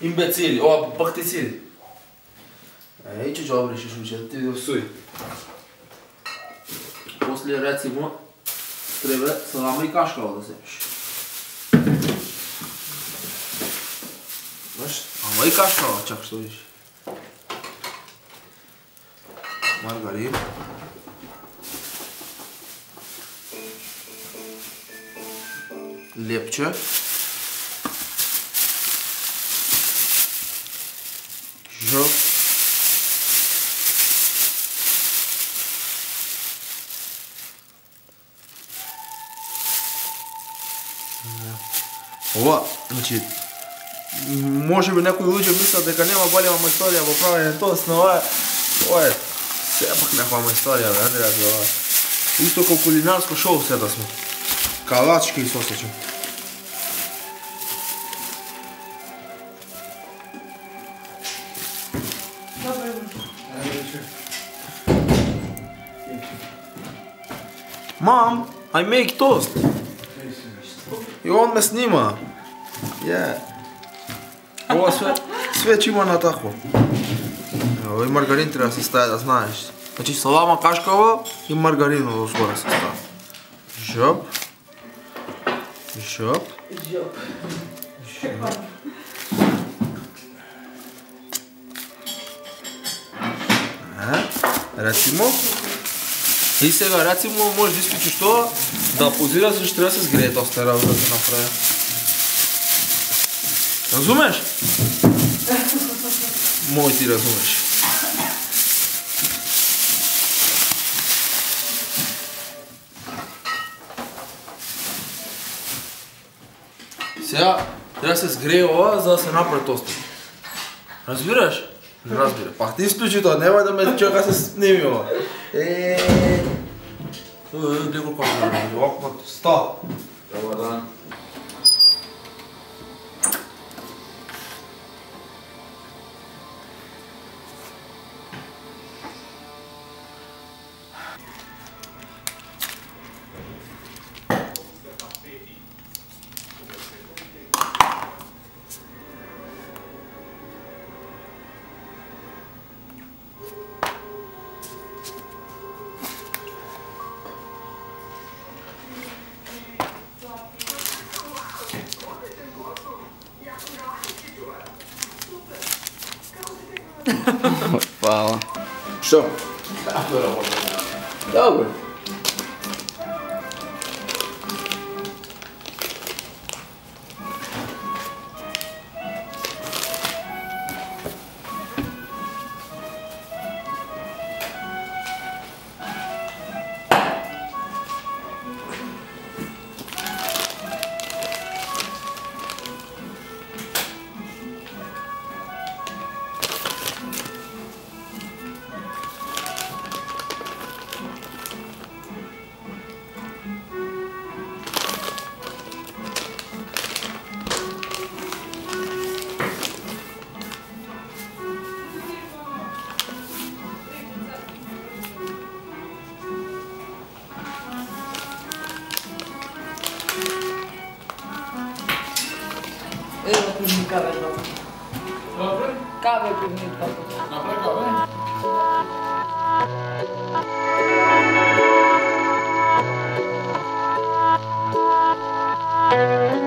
Имбецили, ова пахтицили. Еј, че добре ще шуче, ти суј. После рецимо, треба салама и кашкава да земеш. Знаеш, ама и кашкава, чак што видиш. Маргарин. Лепче. Жоп. Ова, значи, може би некои луѓе мислат дека нема голема мајсторија во правење тост, но ова е сепак некоја мајсторија, бе, Андреа, ова. Исто како кулинарско шоу сета сме. Калачки и сосечи. Mom, I make toast. И он ме снима. Ова све че има на такво. Овој маргарин треба да се стави, да знаеш. Значи салама кашкава и маргарин од згоре се стави. Жоп. Жоп. Жоп. Рецимо. И сега рецимо можеш да исклучиш тоа, да позираш зашто треба да се згрее тоста работа да се направи. Разумеш? Мој ти разумеш. Сега треба да се згрее ова за да се направи тоста. Разбираш? Не разбира. Па ти исклучи тоа, немај да ме чека се сними ова. Гледай колко е окно. 100. Добар дан. Hvala. Što? Dobro. Evo pivni kave dobro. Dobro? Kave pivni dobro. Napravi kave? Thank you.